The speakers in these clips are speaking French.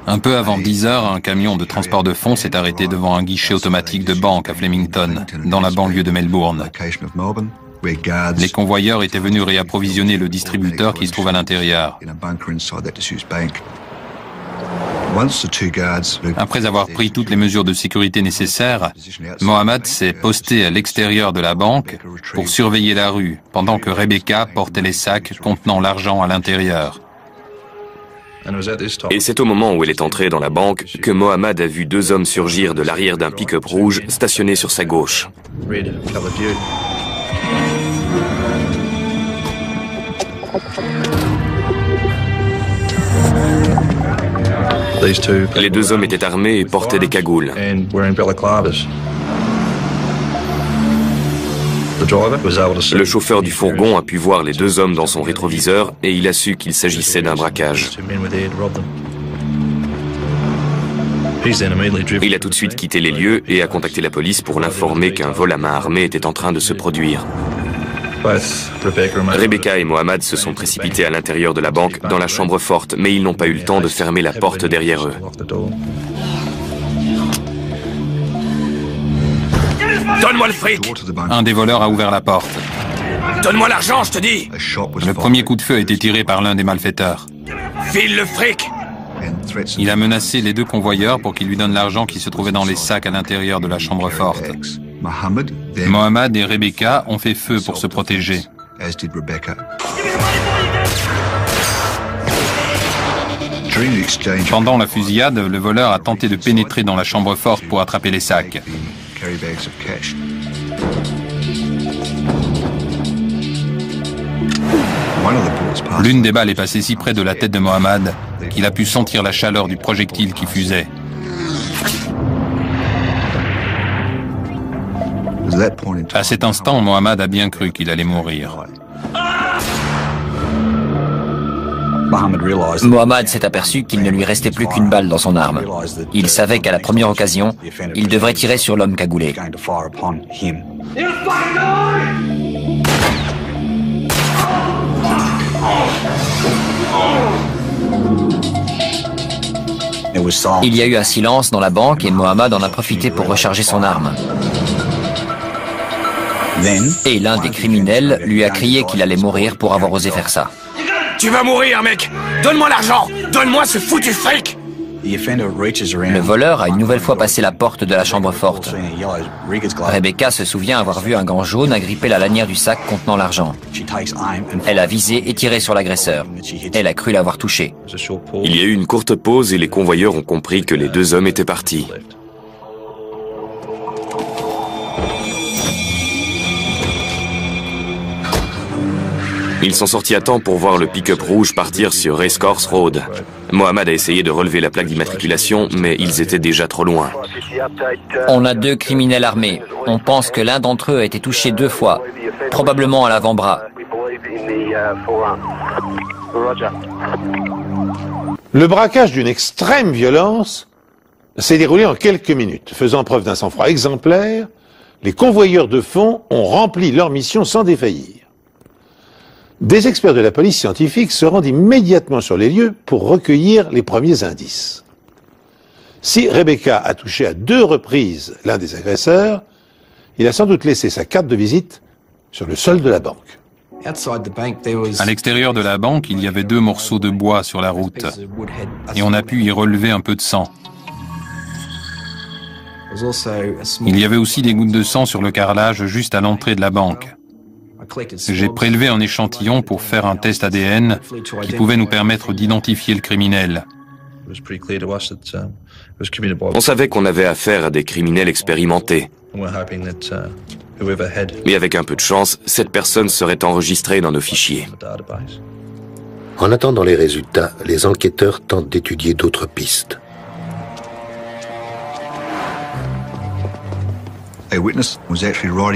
Un peu avant 10 heures, un camion de transport de fonds s'est arrêté devant un guichet automatique de banque à Flemington, dans la banlieue de Melbourne. Les convoyeurs étaient venus réapprovisionner le distributeur qui se trouve à l'intérieur. Après avoir pris toutes les mesures de sécurité nécessaires, Mohammad s'est posté à l'extérieur de la banque pour surveiller la rue, pendant que Rebecca portait les sacs contenant l'argent à l'intérieur. Et c'est au moment où elle est entrée dans la banque que Mohammad a vu deux hommes surgir de l'arrière d'un pick-up rouge stationné sur sa gauche. Les deux hommes étaient armés et portaient des cagoules. Le chauffeur du fourgon a pu voir les deux hommes dans son rétroviseur et il a su qu'il s'agissait d'un braquage. Il a tout de suite quitté les lieux et a contacté la police pour l'informer qu'un vol à main armée était en train de se produire. Rebecca et Mohammad se sont précipités à l'intérieur de la banque, dans la chambre forte, mais ils n'ont pas eu le temps de fermer la porte derrière eux. Donne-moi le fric! Un des voleurs a ouvert la porte. Donne-moi l'argent, je te dis! Le premier coup de feu a été tiré par l'un des malfaiteurs. File le fric! Il a menacé les deux convoyeurs pour qu'ils lui donnent l'argent qui se trouvait dans les sacs à l'intérieur de la chambre forte. Mohammad et Rebecca ont fait feu pour se protéger. Pendant la fusillade, le voleur a tenté de pénétrer dans la chambre forte pour attraper les sacs. L'une des balles est passée si près de la tête de Mohammad qu'il a pu sentir la chaleur du projectile qui fusait. À cet instant, Mohammad a bien cru qu'il allait mourir. Mohammad s'est aperçu qu'il ne lui restait plus qu'une balle dans son arme. Il savait qu'à la première occasion, il devrait tirer sur l'homme cagoulé. Il y a eu un silence dans la banque et Mohammad en a profité pour recharger son arme. Et l'un des criminels lui a crié qu'il allait mourir pour avoir osé faire ça. Tu vas mourir, mec! Donne-moi l'argent! Donne-moi ce foutu fric! Le voleur a une nouvelle fois passé la porte de la chambre forte. Rebecca se souvient avoir vu un gant jaune agripper la lanière du sac contenant l'argent. Elle a visé et tiré sur l'agresseur. Elle a cru l'avoir touché. Il y a eu une courte pause et les convoyeurs ont compris que les deux hommes étaient partis. Ils sont sortis à temps pour voir le pick-up rouge partir sur Racecourse Road. Mohammad a essayé de relever la plaque d'immatriculation, mais ils étaient déjà trop loin. On a deux criminels armés. On pense que l'un d'entre eux a été touché 2 fois, probablement à l'avant-bras. Le braquage d'une extrême violence s'est déroulé en quelques minutes. Faisant preuve d'un sang-froid exemplaire, les convoyeurs de fonds ont rempli leur mission sans défaillir. Des experts de la police scientifique se rendent immédiatement sur les lieux pour recueillir les premiers indices. Si Rebecca a touché à 2 reprises l'un des agresseurs, il a sans doute laissé sa carte de visite sur le sol de la banque. À l'extérieur de la banque, il y avait 2 morceaux de bois sur la route et on a pu y relever un peu de sang. Il y avait aussi des gouttes de sang sur le carrelage juste à l'entrée de la banque. J'ai prélevé un échantillon pour faire un test ADN qui pouvait nous permettre d'identifier le criminel. On savait qu'on avait affaire à des criminels expérimentés. Mais avec un peu de chance, cette personne serait enregistrée dans nos fichiers. En attendant les résultats, les enquêteurs tentent d'étudier d'autres pistes.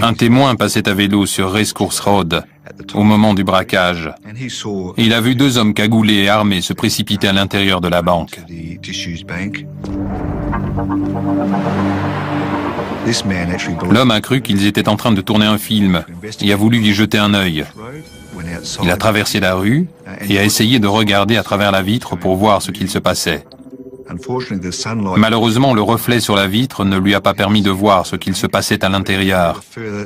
Un témoin passait à vélo sur Racecourse Road au moment du braquage. Il a vu 2 hommes cagoulés et armés se précipiter à l'intérieur de la banque. L'homme a cru qu'ils étaient en train de tourner un film et a voulu y jeter un œil. Il a traversé la rue et a essayé de regarder à travers la vitre pour voir ce qu'il se passait. Malheureusement, le reflet sur la vitre ne lui a pas permis de voir ce qu'il se passait à l'intérieur,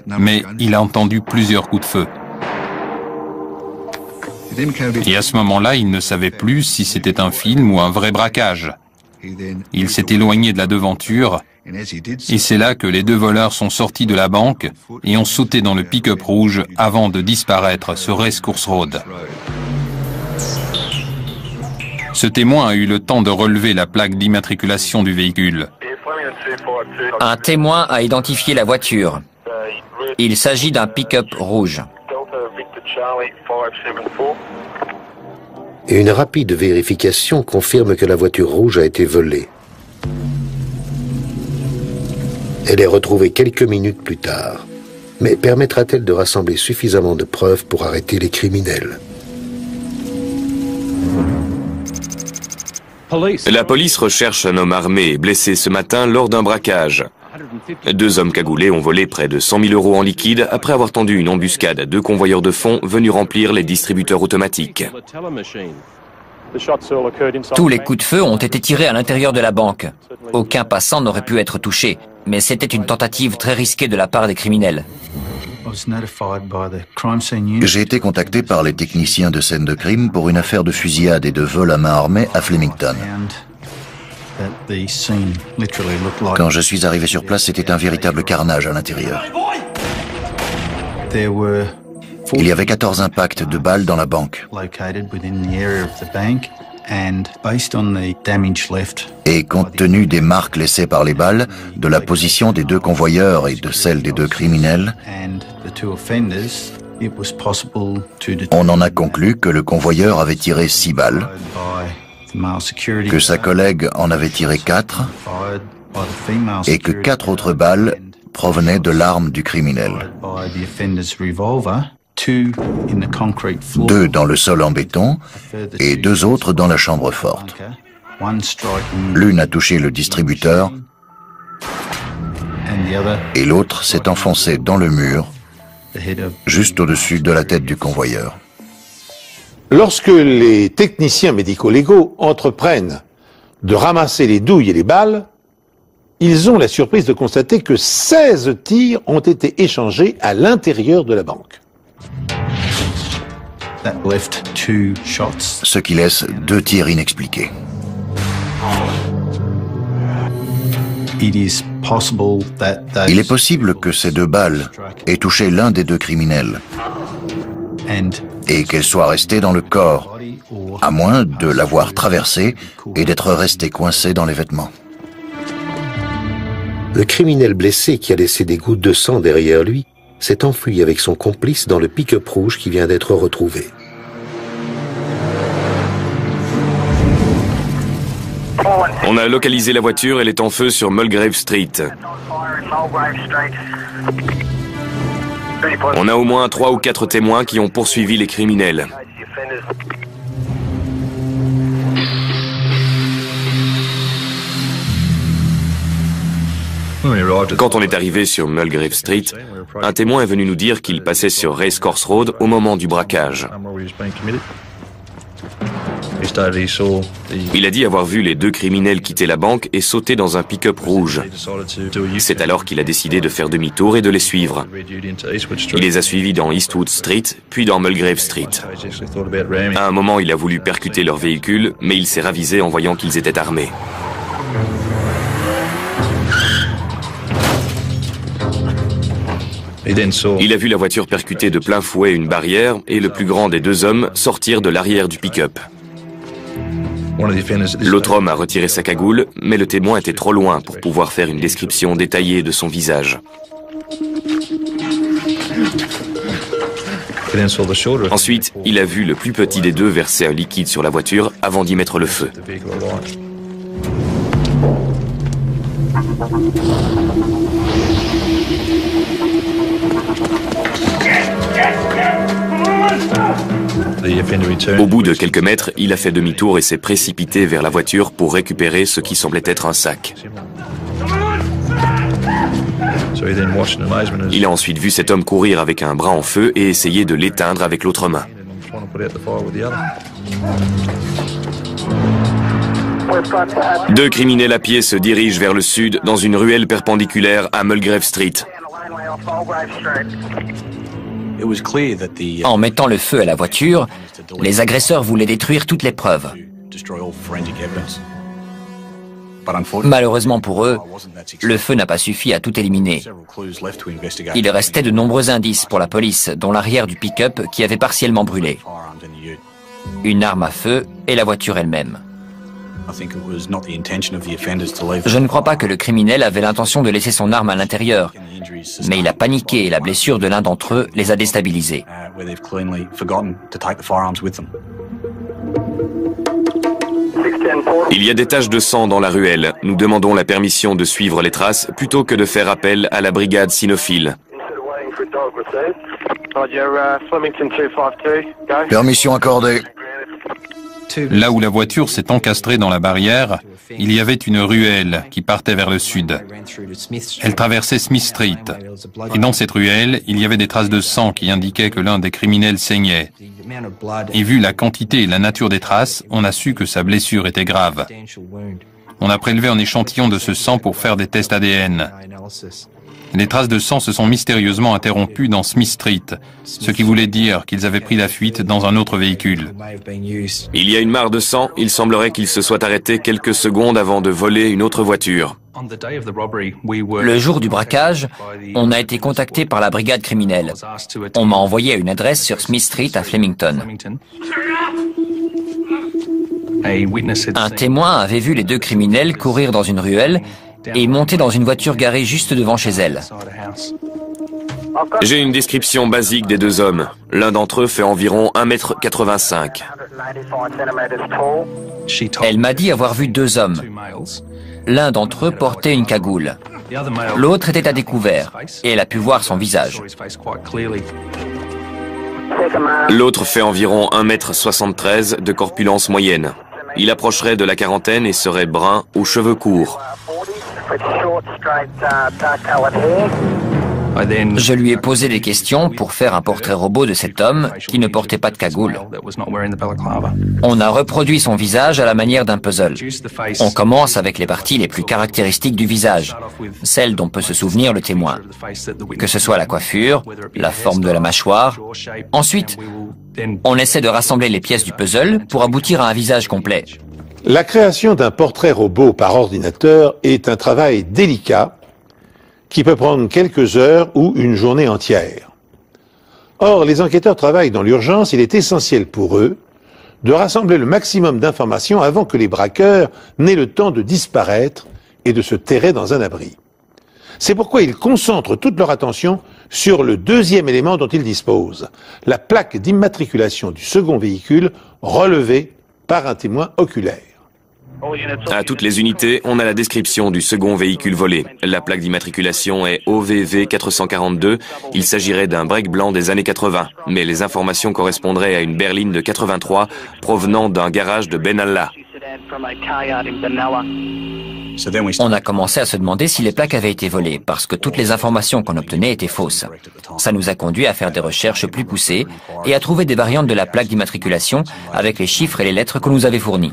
mais il a entendu plusieurs coups de feu. Et à ce moment-là, il ne savait plus si c'était un film ou un vrai braquage. Il s'est éloigné de la devanture, et c'est là que les deux voleurs sont sortis de la banque et ont sauté dans le pick-up rouge avant de disparaître sur Racecourse Road. Ce témoin a eu le temps de relever la plaque d'immatriculation du véhicule. Un témoin a identifié la voiture. Il s'agit d'un pick-up rouge. Et une rapide vérification confirme que la voiture rouge a été volée. Elle est retrouvée quelques minutes plus tard. Mais permettra-t-elle de rassembler suffisamment de preuves pour arrêter les criminels ? La police recherche un homme armé et blessé ce matin lors d'un braquage. Deux hommes cagoulés ont volé près de 100 000 € en liquide après avoir tendu une embuscade à deux convoyeurs de fonds venus remplir les distributeurs automatiques. Tous les coups de feu ont été tirés à l'intérieur de la banque. Aucun passant n'aurait pu être touché, mais c'était une tentative très risquée de la part des criminels. J'ai été contacté par les techniciens de scène de crime pour une affaire de fusillade et de vol à main armée à Flemington. Quand je suis arrivé sur place, c'était un véritable carnage à l'intérieur. Il y avait 14 impacts de balles dans la banque. Et compte tenu des marques laissées par les balles, de la position des deux convoyeurs et de celle des deux criminels, on en a conclu que le convoyeur avait tiré 6 balles, que sa collègue en avait tiré 4 et que 4 autres balles provenaient de l'arme du criminel. 2 dans le sol en béton et 2 autres dans la chambre forte. L'une a touché le distributeur et l'autre s'est enfoncée dans le mur, juste au-dessus de la tête du convoyeur. Lorsque les techniciens médico-légaux entreprennent de ramasser les douilles et les balles, ils ont la surprise de constater que 16 tirs ont été échangés à l'intérieur de la banque. Ce qui laisse 2 tirs inexpliqués. Il est possible que ces 2 balles aient touché l'un des 2 criminels et qu'elles soient restées dans le corps, à moins de l'avoir traversé et d'être resté coincé dans les vêtements. Le criminel blessé qui a laissé des gouttes de sang derrière lui s'est enfui avec son complice dans le pick-up rouge qui vient d'être retrouvé. On a localisé la voiture, elle est en feu sur Mulgrave Street. On a au moins 3 ou 4 témoins qui ont poursuivi les criminels. Quand on est arrivé sur Mulgrave Street, un témoin est venu nous dire qu'il passait sur Racecourse Road au moment du braquage. Il a dit avoir vu les 2 criminels quitter la banque et sauter dans un pick-up rouge. C'est alors qu'il a décidé de faire demi-tour et de les suivre. Il les a suivis dans Eastwood Street, puis dans Mulgrave Street. À un moment, il a voulu percuter leur véhicule, mais il s'est ravisé en voyant qu'ils étaient armés. Il a vu la voiture percuter de plein fouet une barrière et le plus grand des 2 hommes sortir de l'arrière du pick-up. L'autre homme a retiré sa cagoule, mais le témoin était trop loin pour pouvoir faire une description détaillée de son visage. Ensuite, il a vu le plus petit des 2 verser un liquide sur la voiture avant d'y mettre le feu. Au bout de quelques mètres, il a fait demi-tour et s'est précipité vers la voiture pour récupérer ce qui semblait être un sac. Il a ensuite vu cet homme courir avec un bras en feu et essayer de l'éteindre avec l'autre main. Deux criminels à pied se dirigent vers le sud dans une ruelle perpendiculaire à Mulgrave Street. En mettant le feu à la voiture, les agresseurs voulaient détruire toutes les preuves. Malheureusement pour eux, le feu n'a pas suffi à tout éliminer. Il restait de nombreux indices pour la police, dont l'arrière du pick-up qui avait partiellement brûlé, une arme à feu et la voiture elle-même. Je ne crois pas que le criminel avait l'intention de laisser son arme à l'intérieur, mais il a paniqué et la blessure de l'un d'entre eux les a déstabilisés. Il y a des taches de sang dans la ruelle. Nous demandons la permission de suivre les traces plutôt que de faire appel à la brigade cynophile. Permission accordée. Là où la voiture s'est encastrée dans la barrière, il y avait une ruelle qui partait vers le sud. Elle traversait Smith Street. Et dans cette ruelle, il y avait des traces de sang qui indiquaient que l'un des criminels saignait. Et vu la quantité et la nature des traces, on a su que sa blessure était grave. On a prélevé un échantillon de ce sang pour faire des tests ADN. Les traces de sang se sont mystérieusement interrompues dans Smith Street, ce qui voulait dire qu'ils avaient pris la fuite dans un autre véhicule. Il y a une mare de sang, il semblerait qu'ils se soient arrêtés quelques secondes avant de voler une autre voiture. Le jour du braquage, on a été contacté par la brigade criminelle. On m'a envoyé à une adresse sur Smith Street à Flemington. Un témoin avait vu les deux criminels courir dans une ruelle et monter dans une voiture garée juste devant chez elle. J'ai une description basique des deux hommes. L'un d'entre eux fait environ 1,85 m. Elle m'a dit avoir vu deux hommes. L'un d'entre eux portait une cagoule. L'autre était à découvert et elle a pu voir son visage. L'autre fait environ 1,73 m de corpulence moyenne. Il approcherait de la quarantaine et serait brun aux cheveux courts. Je lui ai posé des questions pour faire un portrait robot de cet homme qui ne portait pas de cagoule. On a reproduit son visage à la manière d'un puzzle. On commence avec les parties les plus caractéristiques du visage, celles dont peut se souvenir le témoin, que ce soit la coiffure, la forme de la mâchoire. Ensuite, on essaie de rassembler les pièces du puzzle pour aboutir à un visage complet. La création d'un portrait robot par ordinateur est un travail délicat qui peut prendre quelques heures ou une journée entière. Or, les enquêteurs travaillent dans l'urgence, il est essentiel pour eux de rassembler le maximum d'informations avant que les braqueurs n'aient le temps de disparaître et de se terrer dans un abri. C'est pourquoi ils concentrent toute leur attention sur le deuxième élément dont ils disposent, la plaque d'immatriculation du second véhicule relevée par un témoin oculaire. À toutes les unités, on a la description du second véhicule volé. La plaque d'immatriculation est OVV 442. Il s'agirait d'un break blanc des années 80, mais les informations correspondraient à une berline de 83 provenant d'un garage de Benalla. On a commencé à se demander si les plaques avaient été volées, parce que toutes les informations qu'on obtenait étaient fausses. Ça nous a conduit à faire des recherches plus poussées et à trouver des variantes de la plaque d'immatriculation avec les chiffres et les lettres qu'on nous avait fournis.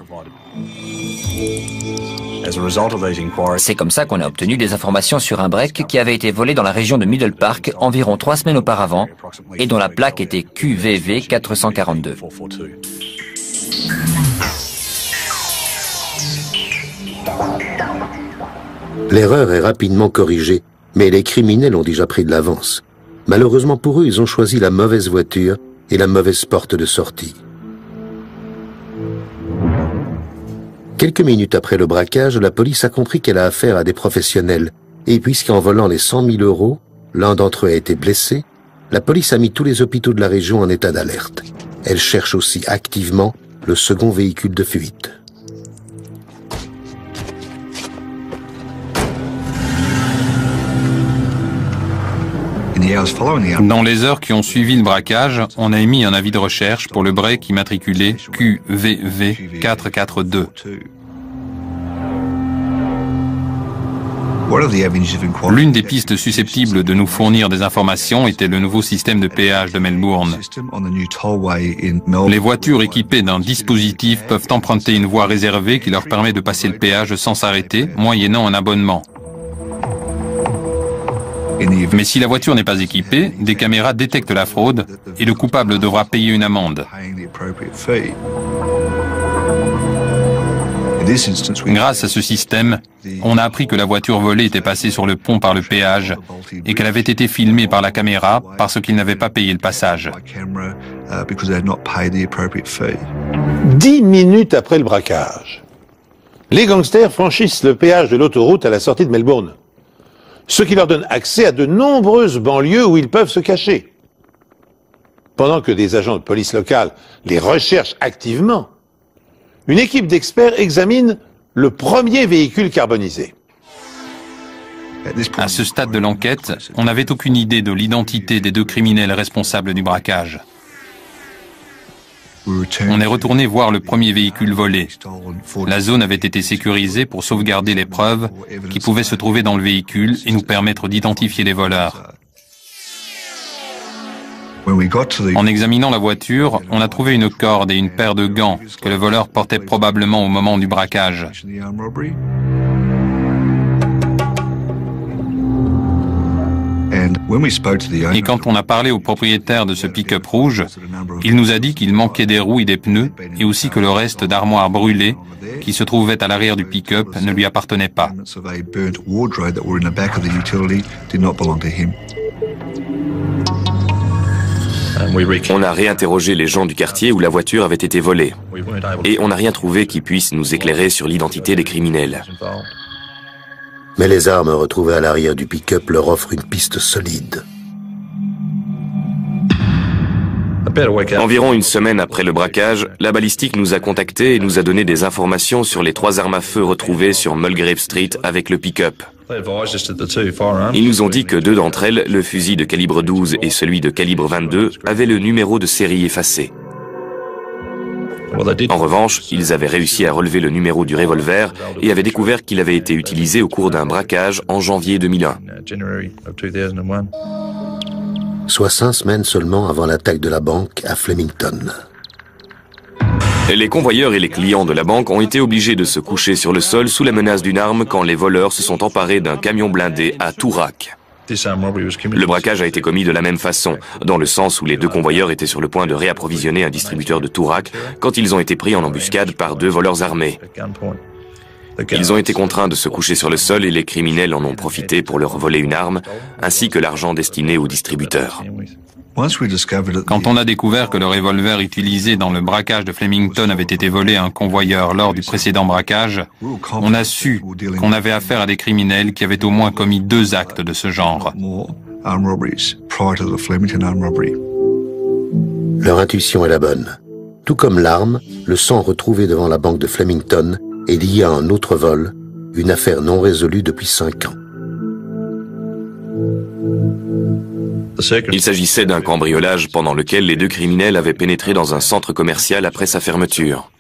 C'est comme ça qu'on a obtenu des informations sur un break qui avait été volé dans la région de Middle Park environ 3 semaines auparavant et dont la plaque était QVV 442. L'erreur est rapidement corrigée, mais les criminels ont déjà pris de l'avance. Malheureusement pour eux, ils ont choisi la mauvaise voiture et la mauvaise porte de sortie. Quelques minutes après le braquage, la police a compris qu'elle a affaire à des professionnels. Et puisqu'en volant les 100 000 €, l'un d'entre eux a été blessé, la police a mis tous les hôpitaux de la région en état d'alerte. Elle cherche aussi activement le second véhicule de fuite. Dans les heures qui ont suivi le braquage, on a émis un avis de recherche pour le break immatriculé QVV 442. L'une des pistes susceptibles de nous fournir des informations était le nouveau système de péage de Melbourne. Les voitures équipées d'un dispositif peuvent emprunter une voie réservée qui leur permet de passer le péage sans s'arrêter, moyennant un abonnement. Mais si la voiture n'est pas équipée, des caméras détectent la fraude et le coupable devra payer une amende. Grâce à ce système, on a appris que la voiture volée était passée sur le pont par le péage et qu'elle avait été filmée par la caméra parce qu'il n'avait pas payé le passage. 10 minutes après le braquage, les gangsters franchissent le péage de l'autoroute à la sortie de Melbourne, ce qui leur donne accès à de nombreuses banlieues où ils peuvent se cacher. Pendant que des agents de police locale les recherchent activement, une équipe d'experts examine le premier véhicule carbonisé. À ce stade de l'enquête, on n'avait aucune idée de l'identité des deux criminels responsables du braquage. On est retourné voir le premier véhicule volé. La zone avait été sécurisée pour sauvegarder les preuves qui pouvaient se trouver dans le véhicule et nous permettre d'identifier les voleurs. En examinant la voiture, on a trouvé une corde et une paire de gants que le voleur portait probablement au moment du braquage. Et quand on a parlé au propriétaire de ce pick-up rouge, il nous a dit qu'il manquait des roues et des pneus, et aussi que le reste d'armoire brûlée, qui se trouvait à l'arrière du pick-up, ne lui appartenait pas. On a réinterrogé les gens du quartier où la voiture avait été volée. Et on n'a rien trouvé qui puisse nous éclairer sur l'identité des criminels. Mais les armes retrouvées à l'arrière du pick-up leur offrent une piste solide. Environ une semaine après le braquage, la balistique nous a contactés et nous a donné des informations sur les 3 armes à feu retrouvées sur Mulgrave Street avec le pick-up. Ils nous ont dit que 2 d'entre elles, le fusil de calibre 12 et celui de calibre 22, avaient le numéro de série effacé. En revanche, ils avaient réussi à relever le numéro du revolver et avaient découvert qu'il avait été utilisé au cours d'un braquage en janvier 2001. Soit 5 semaines seulement avant l'attaque de la banque à Flemington. Les convoyeurs et les clients de la banque ont été obligés de se coucher sur le sol sous la menace d'une arme quand les voleurs se sont emparés d'un camion blindé à Toorak. Le braquage a été commis de la même façon, dans le sens où les 2 convoyeurs étaient sur le point de réapprovisionner un distributeur de Toorak quand ils ont été pris en embuscade par 2 voleurs armés. Ils ont été contraints de se coucher sur le sol et les criminels en ont profité pour leur voler une arme, ainsi que l'argent destiné au distributeur. Quand on a découvert que le revolver utilisé dans le braquage de Flemington avait été volé à un convoyeur lors du précédent braquage, on a su qu'on avait affaire à des criminels qui avaient au moins commis 2 actes de ce genre. Leur intuition est la bonne. Tout comme l'arme, le sang retrouvé devant la banque de Flemington est lié à un autre vol, une affaire non résolue depuis 5 ans. Il s'agissait d'un cambriolage pendant lequel les 2 criminels avaient pénétré dans un centre commercial après sa fermeture.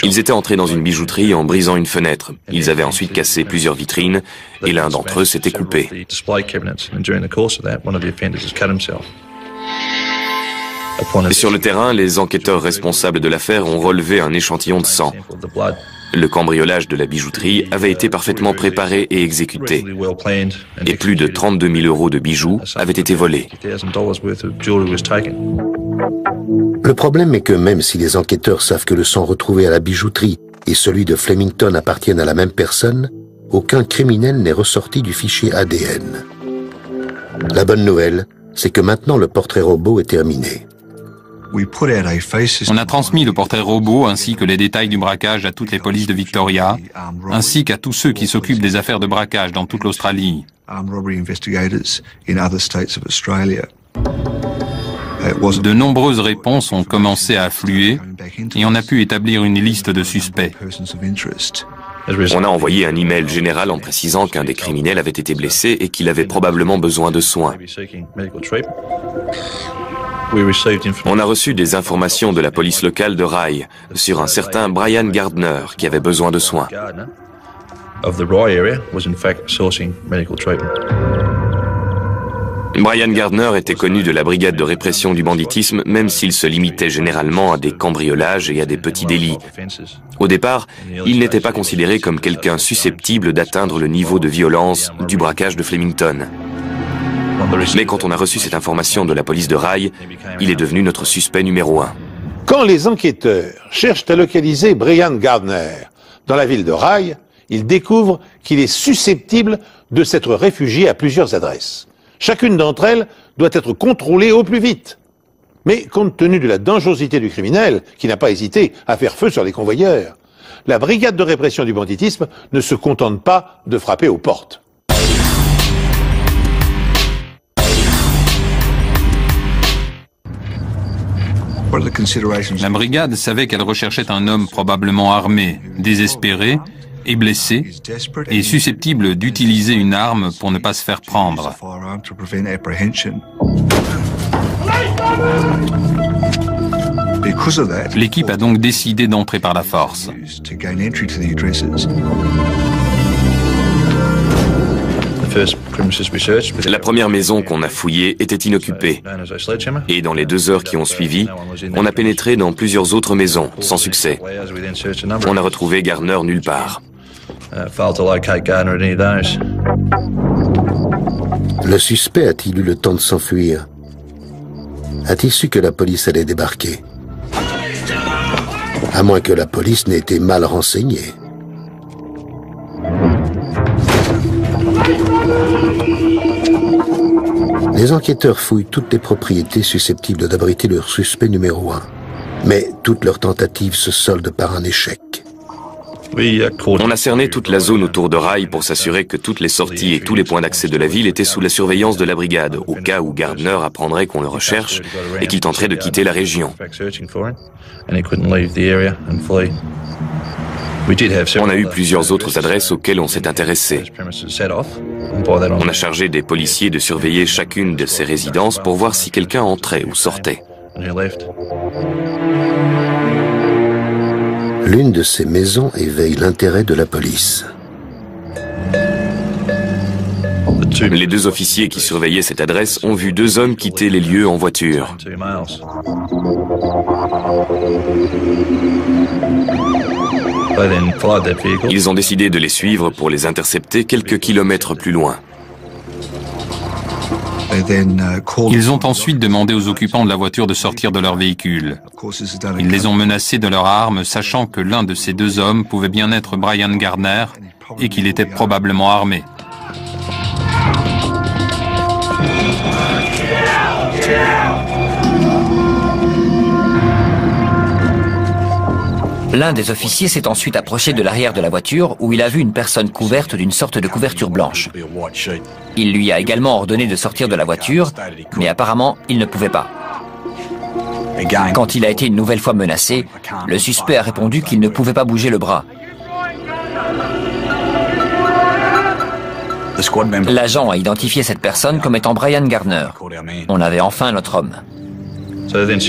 Ils étaient entrés dans une bijouterie en brisant une fenêtre. Ils avaient ensuite cassé plusieurs vitrines et l'un d'entre eux s'était coupé. Sur le terrain, les enquêteurs responsables de l'affaire ont relevé un échantillon de sang. Le cambriolage de la bijouterie avait été parfaitement préparé et exécuté. Et plus de 32 000 € de bijoux avaient été volés. Le problème est que même si les enquêteurs savent que le sang retrouvé à la bijouterie et celui de Flemington appartiennent à la même personne, aucun criminel n'est ressorti du fichier ADN. La bonne nouvelle, c'est que maintenant le portrait robot est terminé. On a transmis le portrait robot ainsi que les détails du braquage à toutes les polices de Victoria, ainsi qu'à tous ceux qui s'occupent des affaires de braquage dans toute l'Australie. De nombreuses réponses ont commencé à affluer et on a pu établir une liste de suspects. On a envoyé un email général en précisant qu'un des criminels avait été blessé et qu'il avait probablement besoin de soins. On a reçu des informations de la police locale de Rye sur un certain Brian Gardner qui avait besoin de soins. Brian Gardner était connu de la brigade de répression du banditisme, même s'il se limitait généralement à des cambriolages et à des petits délits. Au départ, il n'était pas considéré comme quelqu'un susceptible d'atteindre le niveau de violence du braquage de Flemington. Mais quand on a reçu cette information de la police de Rye, il est devenu notre suspect numéro 1. Quand les enquêteurs cherchent à localiser Brian Gardner dans la ville de Rye, ils découvrent qu'il est susceptible de s'être réfugié à plusieurs adresses. Chacune d'entre elles doit être contrôlée au plus vite. Mais compte tenu de la dangerosité du criminel, qui n'a pas hésité à faire feu sur les convoyeurs, la brigade de répression du banditisme ne se contente pas de frapper aux portes. La brigade savait qu'elle recherchait un homme probablement armé, désespéré et blessé, et susceptible d'utiliser une arme pour ne pas se faire prendre. L'équipe a donc décidé d'entrer par la force. La première maison qu'on a fouillée était inoccupée. Et dans les 2 heures qui ont suivi, on a pénétré dans plusieurs autres maisons, sans succès. On a retrouvé Gardner nulle part. Le suspect a-t-il eu le temps de s'enfuir? A-t-il su que la police allait débarquer? À moins que la police n'ait été mal renseignée. Les enquêteurs fouillent toutes les propriétés susceptibles d'abriter leur suspect numéro 1. Mais toutes leurs tentatives se soldent par un échec. On a cerné toute la zone autour de Rye pour s'assurer que toutes les sorties et tous les points d'accès de la ville étaient sous la surveillance de la brigade, au cas où Gardner apprendrait qu'on le recherche et qu'il tenterait de quitter la région. On a eu plusieurs autres adresses auxquelles on s'est intéressé. On a chargé des policiers de surveiller chacune de ces résidences pour voir si quelqu'un entrait ou sortait. L'une de ces maisons éveille l'intérêt de la police. Les 2 officiers qui surveillaient cette adresse ont vu 2 hommes quitter les lieux en voiture. Ils ont décidé de les suivre pour les intercepter quelques kilomètres plus loin. Ils ont ensuite demandé aux occupants de la voiture de sortir de leur véhicule. Ils les ont menacés de leurs armes, sachant que l'un de ces 2 hommes pouvait bien être Brian Gardner et qu'il était probablement armé. L'un des officiers s'est ensuite approché de l'arrière de la voiture où il a vu une personne couverte d'une sorte de couverture blanche. Il lui a également ordonné de sortir de la voiture, mais apparemment, il ne pouvait pas. Quand il a été une nouvelle fois menacé, le suspect a répondu qu'il ne pouvait pas bouger le bras. L'agent a identifié cette personne comme étant Brian Gardner. On avait enfin notre homme.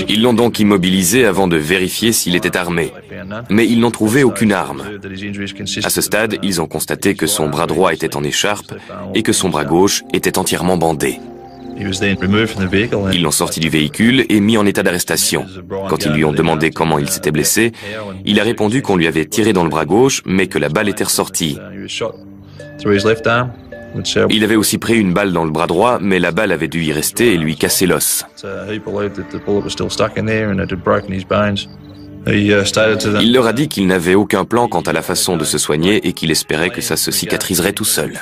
Ils l'ont donc immobilisé avant de vérifier s'il était armé. Mais ils n'ont trouvé aucune arme. À ce stade, ils ont constaté que son bras droit était en écharpe et que son bras gauche était entièrement bandé. Ils l'ont sorti du véhicule et mis en état d'arrestation. Quand ils lui ont demandé comment il s'était blessé, il a répondu qu'on lui avait tiré dans le bras gauche, mais que la balle était ressortie. Il avait aussi pris une balle dans le bras droit, mais la balle avait dû y rester et lui casser l'os. Il leur a dit qu'il n'avait aucun plan quant à la façon de se soigner et qu'il espérait que ça se cicatriserait tout seul.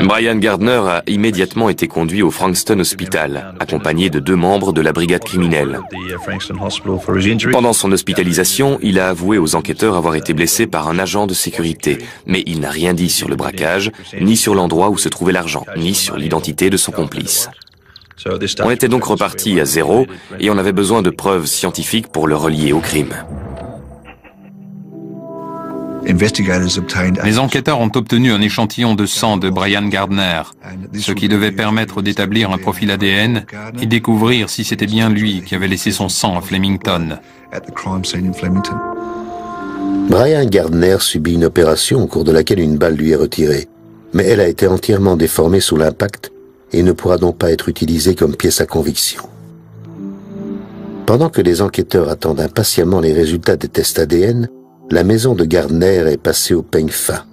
Brian Gardner a immédiatement été conduit au Frankston Hospital, accompagné de 2 membres de la brigade criminelle. Pendant son hospitalisation, il a avoué aux enquêteurs avoir été blessé par un agent de sécurité, mais il n'a rien dit sur le braquage, ni sur l'endroit où se trouvait l'argent, ni sur l'identité de son complice. On était donc reparti à 0 et on avait besoin de preuves scientifiques pour le relier au crime. Les enquêteurs ont obtenu un échantillon de sang de Brian Gardner, ce qui devait permettre d'établir un profil ADN et découvrir si c'était bien lui qui avait laissé son sang à Flemington. Brian Gardner subit une opération au cours de laquelle une balle lui est retirée, mais elle a été entièrement déformée sous l'impact et ne pourra donc pas être utilisée comme pièce à conviction. Pendant que les enquêteurs attendent impatiemment les résultats des tests ADN, la maison de Gardner est passée au peigne fin.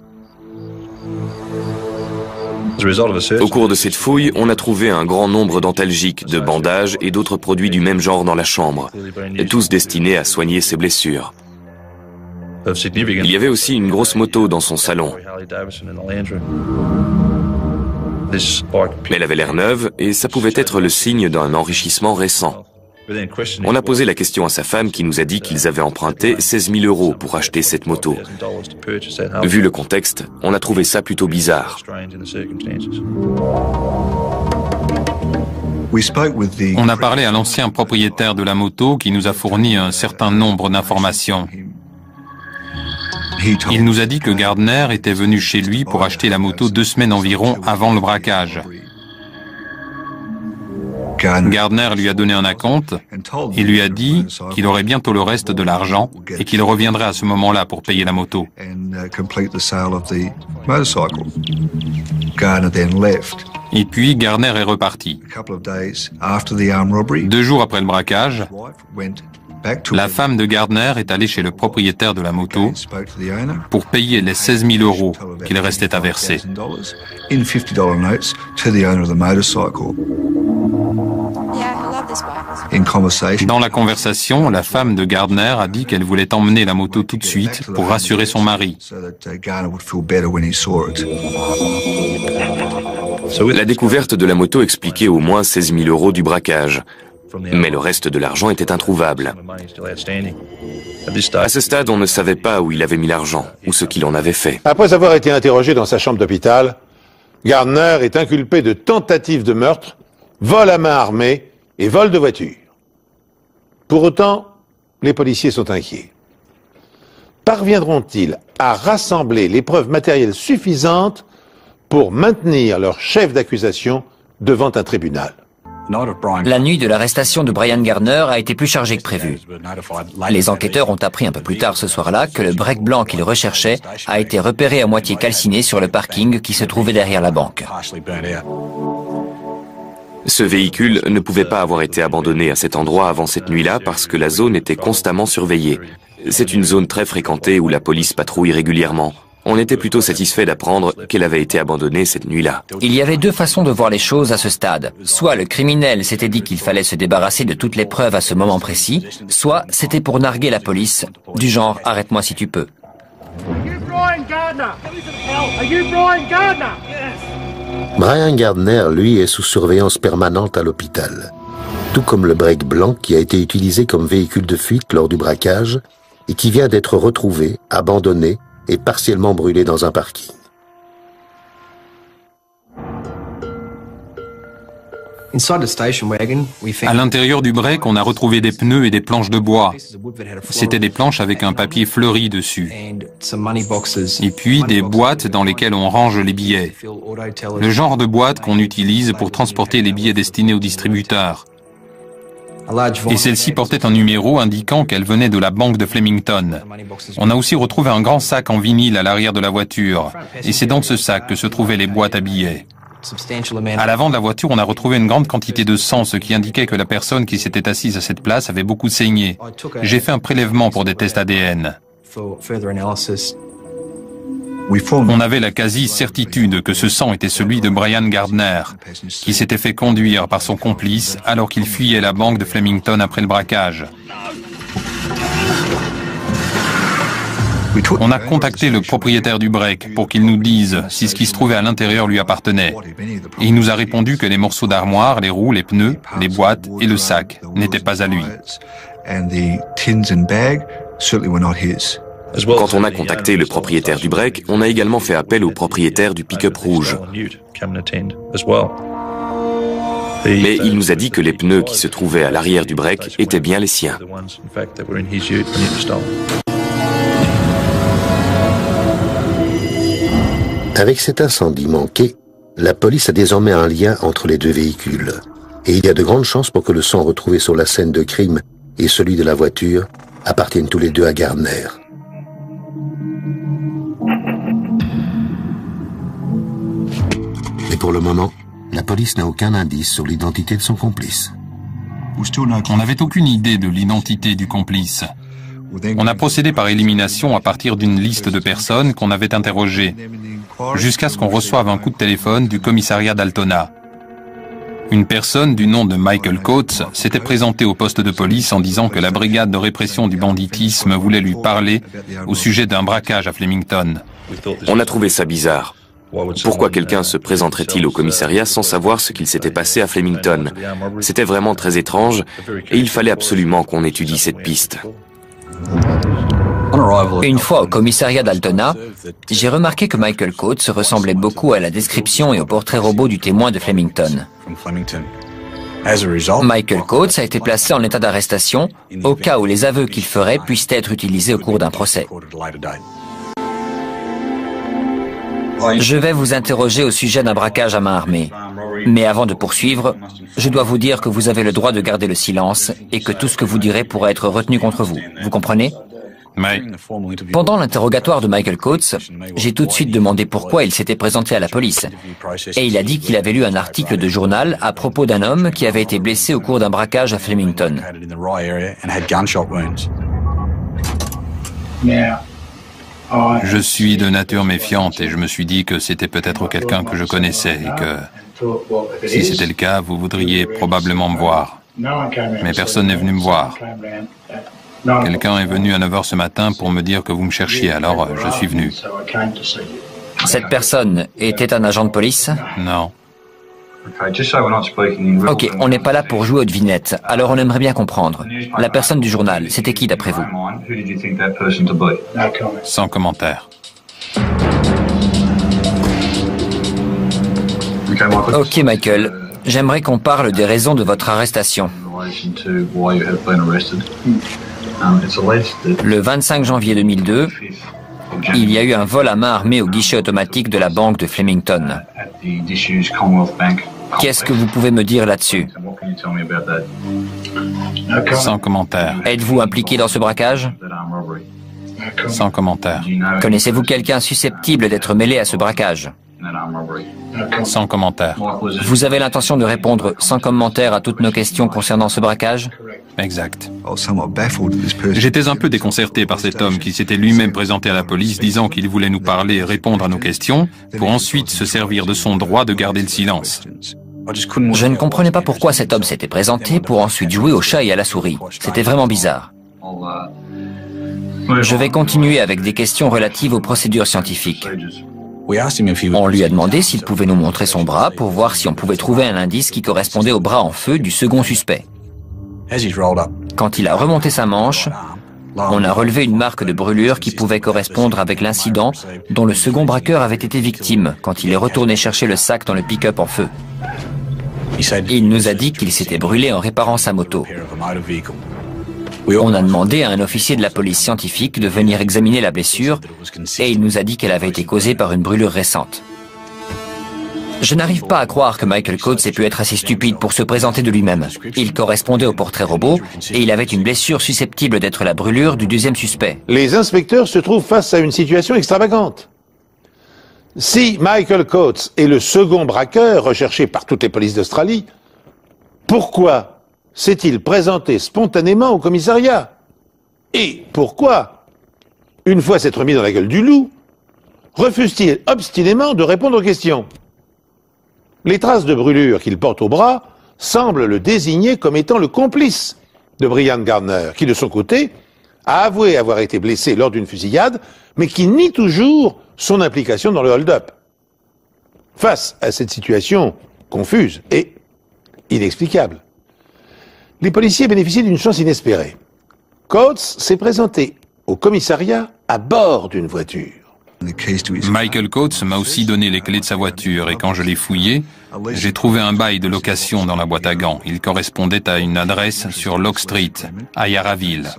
Au cours de cette fouille, on a trouvé un grand nombre d'antalgiques, de bandages et d'autres produits du même genre dans la chambre, tous destinés à soigner ses blessures. Il y avait aussi une grosse moto dans son salon. Elle avait l'air neuve et ça pouvait être le signe d'un enrichissement récent. On a posé la question à sa femme qui nous a dit qu'ils avaient emprunté 16 000 € pour acheter cette moto. Vu le contexte, on a trouvé ça plutôt bizarre. On a parlé à l'ancien propriétaire de la moto qui nous a fourni un certain nombre d'informations. Il nous a dit que Gardner était venu chez lui pour acheter la moto 2 semaines environ avant le braquage. Gardner lui a donné un acompte et lui a dit qu'il aurait bientôt le reste de l'argent et qu'il reviendrait à ce moment-là pour payer la moto. Et puis Gardner est reparti. 2 jours après le braquage, la femme de Gardner est allée chez le propriétaire de la moto pour payer les 16 000 € qu'il restait à verser. Dans la conversation, la femme de Gardner a dit qu'elle voulait emmener la moto tout de suite pour rassurer son mari. La découverte de la moto expliquait au moins 16 000 € du braquage. Mais le reste de l'argent était introuvable. À ce stade, on ne savait pas où il avait mis l'argent, ou ce qu'il en avait fait. Après avoir été interrogé dans sa chambre d'hôpital, Gardner est inculpé de tentative de meurtre, vol à main armée et vol de voiture. Pour autant, les policiers sont inquiets. Parviendront-ils à rassembler les preuves matérielles suffisantes pour maintenir leur chef d'accusation devant un tribunal? La nuit de l'arrestation de Brian Gardner a été plus chargée que prévu. Les enquêteurs ont appris un peu plus tard ce soir-là que le break blanc qu'ils recherchaient a été repéré à moitié calciné sur le parking qui se trouvait derrière la banque. Ce véhicule ne pouvait pas avoir été abandonné à cet endroit avant cette nuit-là parce que la zone était constamment surveillée. C'est une zone très fréquentée où la police patrouille régulièrement. On était plutôt satisfait d'apprendre qu'elle avait été abandonnée cette nuit-là. Il y avait 2 façons de voir les choses à ce stade. Soit le criminel s'était dit qu'il fallait se débarrasser de toutes les preuves à ce moment précis, soit c'était pour narguer la police, du genre « arrête-moi si tu peux ». Brian Gardner, lui, est sous surveillance permanente à l'hôpital. Tout comme le break blanc qui a été utilisé comme véhicule de fuite lors du braquage et qui vient d'être retrouvé, abandonné et partiellement brûlé dans un parking. À l'intérieur du break, on a retrouvé des pneus et des planches de bois. C'était des planches avec un papier fleuri dessus. Et puis des boîtes dans lesquelles on range les billets. Le genre de boîte qu'on utilise pour transporter les billets destinés aux distributeurs. Et celle-ci portait un numéro indiquant qu'elle venait de la banque de Flemington. On a aussi retrouvé un grand sac en vinyle à l'arrière de la voiture. Et c'est dans ce sac que se trouvaient les boîtes à billets. À l'avant de la voiture, on a retrouvé une grande quantité de sang, ce qui indiquait que la personne qui s'était assise à cette place avait beaucoup saigné. J'ai fait un prélèvement pour des tests ADN. On avait la quasi-certitude que ce sang était celui de Brian Gardner, qui s'était fait conduire par son complice alors qu'il fuyait la banque de Flemington après le braquage. On a contacté le propriétaire du break pour qu'il nous dise si ce qui se trouvait à l'intérieur lui appartenait. Et il nous a répondu que les morceaux d'armoire, les roues, les pneus, les boîtes et le sac n'étaient pas à lui. Quand on a contacté le propriétaire du break, on a également fait appel au propriétaire du pick-up rouge. Mais il nous a dit que les pneus qui se trouvaient à l'arrière du break étaient bien les siens. Avec cet incendie manqué, la police a désormais un lien entre les deux véhicules. Et il y a de grandes chances pour que le sang retrouvé sur la scène de crime et celui de la voiture appartiennent tous les deux à Gardner. Mais pour le moment, la police n'a aucun indice sur l'identité de son complice. On n'avait aucune idée de l'identité du complice. On a procédé par élimination à partir d'une liste de personnes qu'on avait interrogées, jusqu'à ce qu'on reçoive un coup de téléphone du commissariat d'Altona. Une personne du nom de Michael Coates s'était présentée au poste de police en disant que la brigade de répression du banditisme voulait lui parler au sujet d'un braquage à Flemington. On a trouvé ça bizarre. Pourquoi quelqu'un se présenterait-il au commissariat sans savoir ce qu'il s'était passé à Flemington? C'était vraiment très étrange et il fallait absolument qu'on étudie cette piste. Une fois au commissariat d'Altona, j'ai remarqué que Michael Coates ressemblait beaucoup à la description et au portrait robot du témoin de Flemington. Michael Coates a été placé en état d'arrestation au cas où les aveux qu'il ferait puissent être utilisés au cours d'un procès. Je vais vous interroger au sujet d'un braquage à main armée. Mais avant de poursuivre, je dois vous dire que vous avez le droit de garder le silence et que tout ce que vous direz pourra être retenu contre vous. Vous comprenez? Oui. Pendant l'interrogatoire de Michael Coates, j'ai tout de suite demandé pourquoi il s'était présenté à la police. Et il a dit qu'il avait lu un article de journal à propos d'un homme qui avait été blessé au cours d'un braquage à Flemington. Je suis de nature méfiante et je me suis dit que c'était peut-être quelqu'un que je connaissais et que, si c'était le cas, vous voudriez probablement me voir. Mais personne n'est venu me voir. Quelqu'un est venu à 9 h ce matin pour me dire que vous me cherchiez, alors je suis venu. Cette personne était un agent de police? Non. Ok, on n'est pas là pour jouer aux devinettes, alors on aimerait bien comprendre. La personne du journal, c'était qui d'après vous? Sans commentaire. Ok Michael, j'aimerais qu'on parle des raisons de votre arrestation. Le 25 janvier 2002, il y a eu un vol à main armée au guichet automatique de la banque de Flemington. Qu'est-ce que vous pouvez me dire là-dessus? Sans commentaire. Êtes-vous impliqué dans ce braquage? Sans commentaire. Connaissez-vous quelqu'un susceptible d'être mêlé à ce braquage? Sans commentaire. Vous avez l'intention de répondre sans commentaire à toutes nos questions concernant ce braquage? Exact. J'étais un peu déconcerté par cet homme qui s'était lui-même présenté à la police disant qu'il voulait nous parler et répondre à nos questions pour ensuite se servir de son droit de garder le silence. Je ne comprenais pas pourquoi cet homme s'était présenté pour ensuite jouer au chat et à la souris. C'était vraiment bizarre. Je vais continuer avec des questions relatives aux procédures scientifiques. On lui a demandé s'il pouvait nous montrer son bras pour voir si on pouvait trouver un indice qui correspondait au bras en feu du second suspect. Quand il a remonté sa manche, on a relevé une marque de brûlure qui pouvait correspondre avec l'incident dont le second braqueur avait été victime quand il est retourné chercher le sac dans le pick-up en feu. Il nous a dit qu'il s'était brûlé en réparant sa moto. On a demandé à un officier de la police scientifique de venir examiner la blessure et il nous a dit qu'elle avait été causée par une brûlure récente. Je n'arrive pas à croire que Michael Coates ait pu être assez stupide pour se présenter de lui-même. Il correspondait au portrait robot et il avait une blessure susceptible d'être la brûlure du deuxième suspect. Les inspecteurs se trouvent face à une situation extravagante. Si Michael Coates est le second braqueur recherché par toutes les polices d'Australie, pourquoi s'est-il présenté spontanément au commissariat? Et pourquoi, une fois s'être mis dans la gueule du loup, refuse-t-il obstinément de répondre aux questions? Les traces de brûlure qu'il porte au bras semblent le désigner comme étant le complice de Brian Gardner, qui de son côté a avoué avoir été blessé lors d'une fusillade, mais qui nie toujours son implication dans le hold-up. Face à cette situation confuse et inexplicable, les policiers bénéficient d'une chance inespérée. Coates s'est présenté au commissariat à bord d'une voiture. Michael Coates m'a aussi donné les clés de sa voiture et quand je l'ai fouillé, j'ai trouvé un bail de location dans la boîte à gants. Il correspondait à une adresse sur Locke Street, à Yarraville.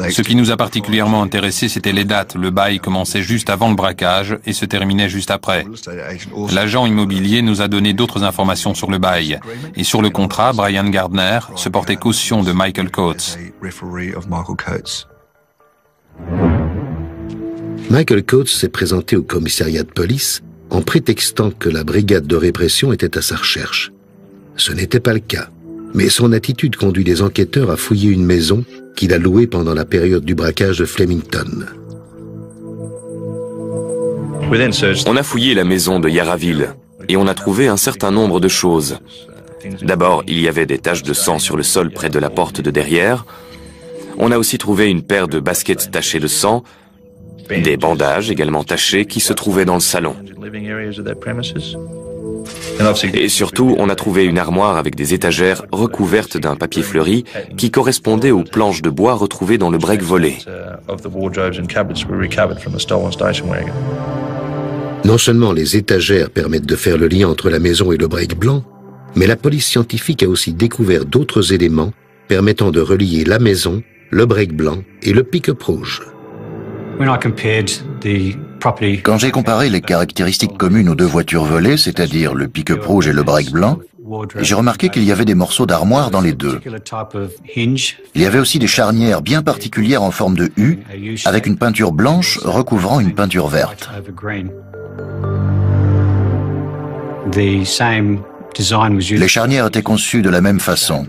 Ce qui nous a particulièrement intéressé, c'était les dates. Le bail commençait juste avant le braquage et se terminait juste après. L'agent immobilier nous a donné d'autres informations sur le bail. Et sur le contrat, Brian Gardner se portait caution de Michael Coates. Michael Coates s'est présenté au commissariat de police en prétextant que la brigade de répression était à sa recherche. Ce n'était pas le cas, mais son attitude conduit les enquêteurs à fouiller une maison qu'il a louée pendant la période du braquage de Flemington. On a fouillé la maison de Yarraville et on a trouvé un certain nombre de choses. D'abord, il y avait des taches de sang sur le sol près de la porte de derrière. On a aussi trouvé une paire de baskets tachées de sang, des bandages également tachés qui se trouvaient dans le salon. Et surtout, on a trouvé une armoire avec des étagères recouvertes d'un papier fleuri qui correspondait aux planches de bois retrouvées dans le break volé. Non seulement les étagères permettent de faire le lien entre la maison et le break blanc, mais la police scientifique a aussi découvert d'autres éléments permettant de relier la maison, le break blanc et le pick-up rouge. Quand j'ai comparé les caractéristiques communes aux deux voitures volées, c'est-à-dire le pick-up rouge et le break blanc, j'ai remarqué qu'il y avait des morceaux d'armoire dans les deux. Il y avait aussi des charnières bien particulières en forme de U, avec une peinture blanche recouvrant une peinture verte. Les charnières étaient conçues de la même façon.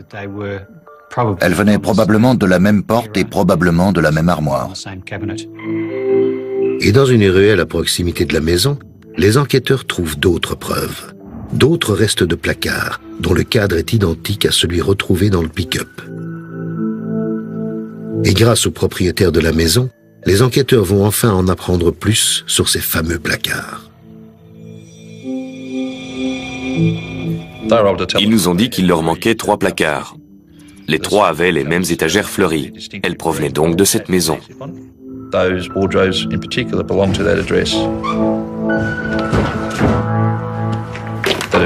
Elles venaient probablement de la même porte et probablement de la même armoire. Et dans une ruelle à proximité de la maison, les enquêteurs trouvent d'autres preuves. D'autres restes de placards, dont le cadre est identique à celui retrouvé dans le pick-up. Et grâce au propriétaire de la maison, les enquêteurs vont enfin en apprendre plus sur ces fameux placards. Ils nous ont dit qu'il leur manquait 3 placards. Les 3 avaient les mêmes étagères fleuries. Elles provenaient donc de cette maison.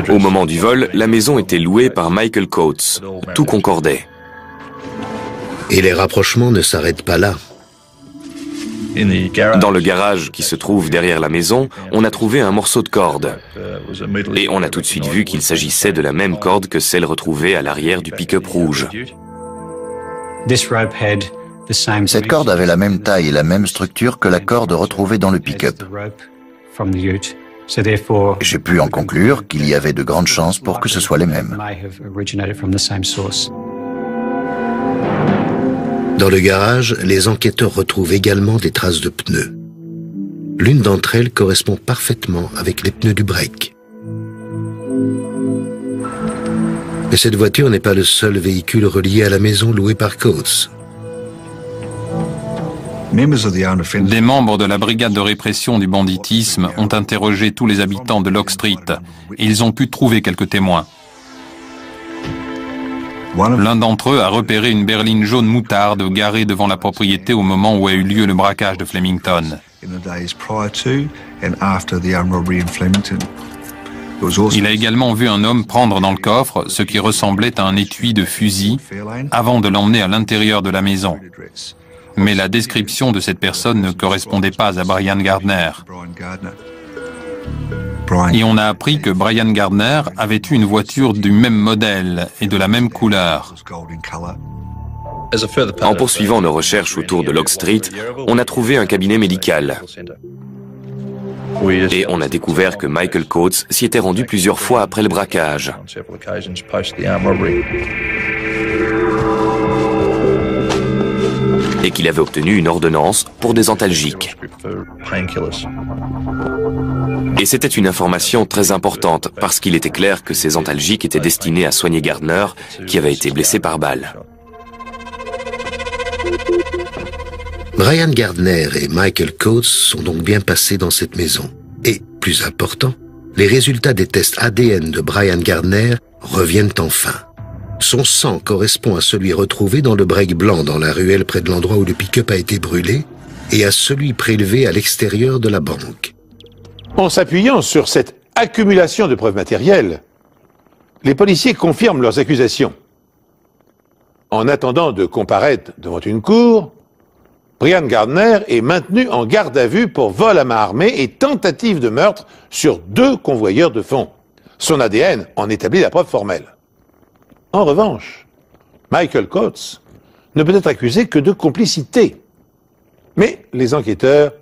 Au moment du vol, la maison était louée par Michael Coates. Tout concordait. Et les rapprochements ne s'arrêtent pas là. Dans le garage qui se trouve derrière la maison, on a trouvé un morceau de corde. Et on a tout de suite vu qu'il s'agissait de la même corde que celle retrouvée à l'arrière du pick-up rouge. Cette corde avait la même taille et la même structure que la corde retrouvée dans le pick-up. J'ai pu en conclure qu'il y avait de grandes chances pour que ce soit les mêmes. Dans le garage, les enquêteurs retrouvent également des traces de pneus. L'une d'entre elles correspond parfaitement avec les pneus du break. Mais cette voiture n'est pas le seul véhicule relié à la maison louée par Coates. Des membres de la brigade de répression du banditisme ont interrogé tous les habitants de Locke Street et ils ont pu trouver quelques témoins. L'un d'entre eux a repéré une berline jaune moutarde garée devant la propriété au moment où a eu lieu le braquage de Flemington. Il a également vu un homme prendre dans le coffre ce qui ressemblait à un étui de fusil avant de l'emmener à l'intérieur de la maison. Mais la description de cette personne ne correspondait pas à Brian Gardner. Et on a appris que Brian Gardner avait eu une voiture du même modèle et de la même couleur. En poursuivant nos recherches autour de Locke Street, on a trouvé un cabinet médical. Et on a découvert que Michael Coates s'y était rendu plusieurs fois après le braquage. Et qu'il avait obtenu une ordonnance pour des antalgiques. Et c'était une information très importante parce qu'il était clair que ces antalgiques étaient destinés à soigner Gardner qui avait été blessé par balle. Brian Gardner et Michael Coates sont donc bien passés dans cette maison. Et, plus important, les résultats des tests ADN de Brian Gardner reviennent enfin. Son sang correspond à celui retrouvé dans le break blanc dans la ruelle près de l'endroit où le pick-up a été brûlé, et à celui prélevé à l'extérieur de la banque. En s'appuyant sur cette accumulation de preuves matérielles, les policiers confirment leurs accusations. En attendant de comparaître devant une cour, Brian Gardner est maintenu en garde à vue pour vol à main armée et tentative de meurtre sur 2 convoyeurs de fonds. Son ADN en établit la preuve formelle. En revanche, Michael Coates ne peut être accusé que de complicité. Mais les enquêteurs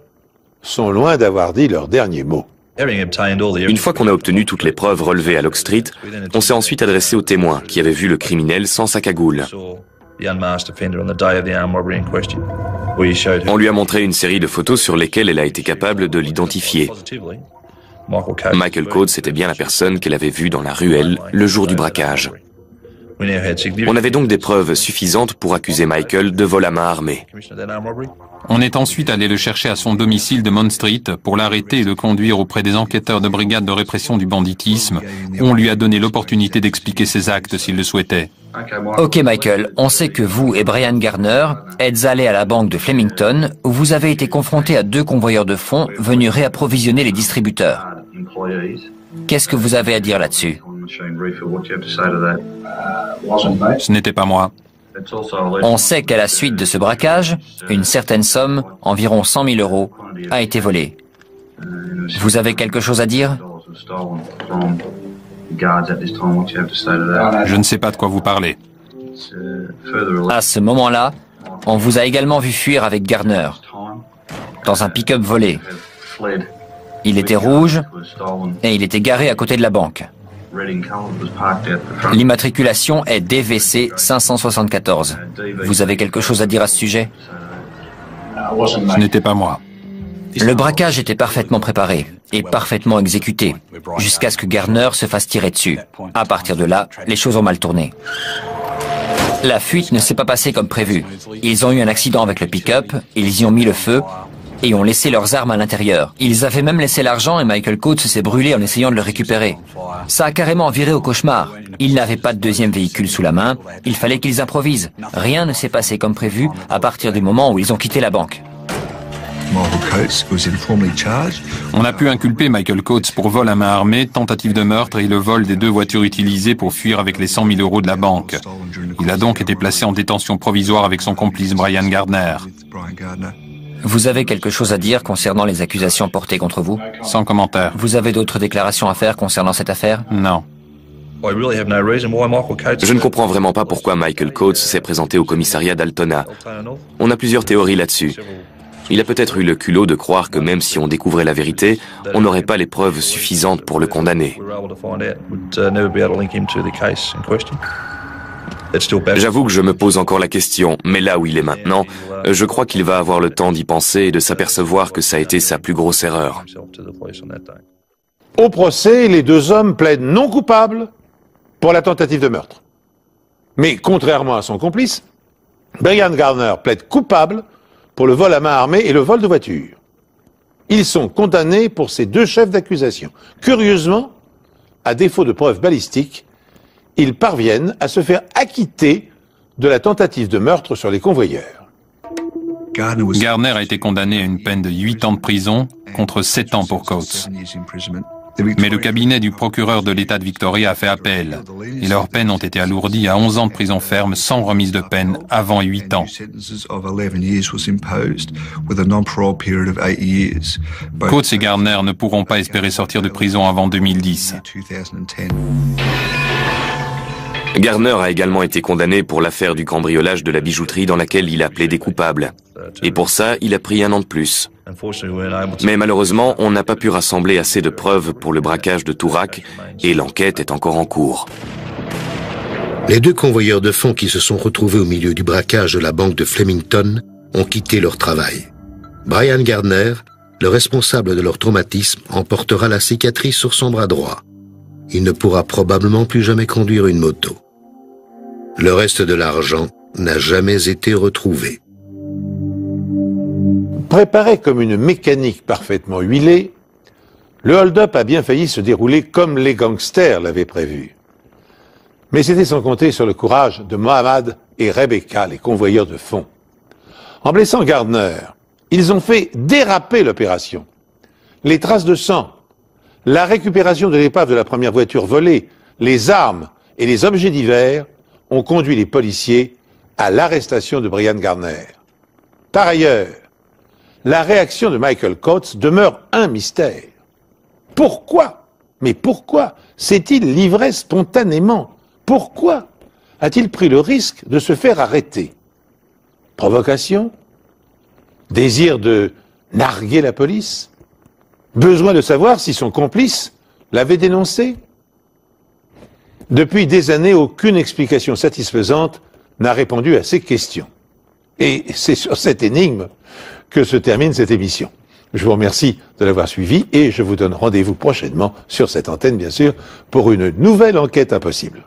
sont loin d'avoir dit leur dernier mot. Une fois qu'on a obtenu toutes les preuves relevées à Locke Street, on s'est ensuite adressé aux témoins qui avaient vu le criminel sans sa cagoule. On lui a montré une série de photos sur lesquelles elle a été capable de l'identifier. Michael Coates était bien la personne qu'elle avait vue dans la ruelle le jour du braquage. On avait donc des preuves suffisantes pour accuser Michael de vol à main armée. On est ensuite allé le chercher à son domicile de Mount Street pour l'arrêter et le conduire auprès des enquêteurs de brigade de répression du banditisme, où on lui a donné l'opportunité d'expliquer ses actes s'il le souhaitait. Ok Michael, on sait que vous et Brian Gardner êtes allés à la banque de Flemington, où vous avez été confrontés à 2 convoyeurs de fonds venus réapprovisionner les distributeurs. Qu'est-ce que vous avez à dire là-dessus? Ce n'était pas moi. On sait qu'à la suite de ce braquage, une certaine somme, environ 100 000 euros, a été volée. Vous avez quelque chose à dire? Je ne sais pas de quoi vous parlez. À ce moment-là, on vous a également vu fuir avec Gardner, dans un pick-up volé. Il était rouge et il était garé à côté de la banque. L'immatriculation est DVC 574. Vous avez quelque chose à dire à ce sujet? Ce n'était pas moi. Le braquage était parfaitement préparé et parfaitement exécuté, jusqu'à ce que Gardner se fasse tirer dessus. À partir de là, les choses ont mal tourné. La fuite ne s'est pas passée comme prévu. Ils ont eu un accident avec le pick-up, ils y ont mis le feu et ont laissé leurs armes à l'intérieur. Ils avaient même laissé l'argent et Michael Coates s'est brûlé en essayant de le récupérer. Ça a carrément viré au cauchemar. Ils n'avaient pas de deuxième véhicule sous la main, il fallait qu'ils improvisent. Rien ne s'est passé comme prévu à partir du moment où ils ont quitté la banque. On a pu inculper Michael Coates pour vol à main armée, tentative de meurtre et le vol des 2 voitures utilisées pour fuir avec les 100 000 euros de la banque. Il a donc été placé en détention provisoire avec son complice Brian Gardner. Vous avez quelque chose à dire concernant les accusations portées contre vous? Sans commentaire. Vous avez d'autres déclarations à faire concernant cette affaire? Non. Je ne comprends vraiment pas pourquoi Michael Coates s'est présenté au commissariat d'Altona. On a plusieurs théories là-dessus. Il a peut-être eu le culot de croire que même si on découvrait la vérité, on n'aurait pas les preuves suffisantes pour le condamner. J'avoue que je me pose encore la question, mais là où il est maintenant, je crois qu'il va avoir le temps d'y penser et de s'apercevoir que ça a été sa plus grosse erreur. Au procès, les 2 hommes plaident non coupables pour la tentative de meurtre. Mais contrairement à son complice, Brian Gardner plaide coupable pour le vol à main armée et le vol de voiture. Ils sont condamnés pour ces 2 chefs d'accusation. Curieusement, à défaut de preuves balistiques, ils parviennent à se faire acquitter de la tentative de meurtre sur les convoyeurs. Gardner a été condamné à une peine de 8 ans de prison contre 7 ans pour Coates. Mais le cabinet du procureur de l'État de Victoria a fait appel et leurs peines ont été alourdies à 11 ans de prison ferme sans remise de peine avant 8 ans. Coates et Gardner ne pourront pas espérer sortir de prison avant 2010. Gardner a également été condamné pour l'affaire du cambriolage de la bijouterie dans laquelle il a plaidé coupable. Et pour ça, il a pris 1 an de plus. Mais malheureusement, on n'a pas pu rassembler assez de preuves pour le braquage de Toorak et l'enquête est encore en cours. Les 2 convoyeurs de fonds qui se sont retrouvés au milieu du braquage de la banque de Flemington ont quitté leur travail. Brian Gardner, le responsable de leur traumatisme, en portera la cicatrice sur son bras droit. Il ne pourra probablement plus jamais conduire une moto. Le reste de l'argent n'a jamais été retrouvé. Préparé comme une mécanique parfaitement huilée, le hold-up a bien failli se dérouler comme les gangsters l'avaient prévu. Mais c'était sans compter sur le courage de Mohamed et Rebecca, les convoyeurs de fonds. En blessant Gardner, Ils ont fait déraper l'opération. Les traces de sang, la récupération de l'épave de la première voiture volée, les armes et les objets divers ont conduit les policiers à l'arrestation de Brian Garner. Par ailleurs, la réaction de Michael Coates demeure un mystère. Pourquoi? Mais pourquoi s'est-il livré spontanément? Pourquoi a-t-il pris le risque de se faire arrêter? Provocation? Désir de narguer la police? Besoin de savoir si son complice l'avait dénoncé? Depuis des années, aucune explication satisfaisante n'a répondu à ces questions. Et c'est sur cette énigme que se termine cette émission. Je vous remercie de l'avoir suivi et je vous donne rendez-vous prochainement sur cette antenne, bien sûr, pour une nouvelle enquête impossible.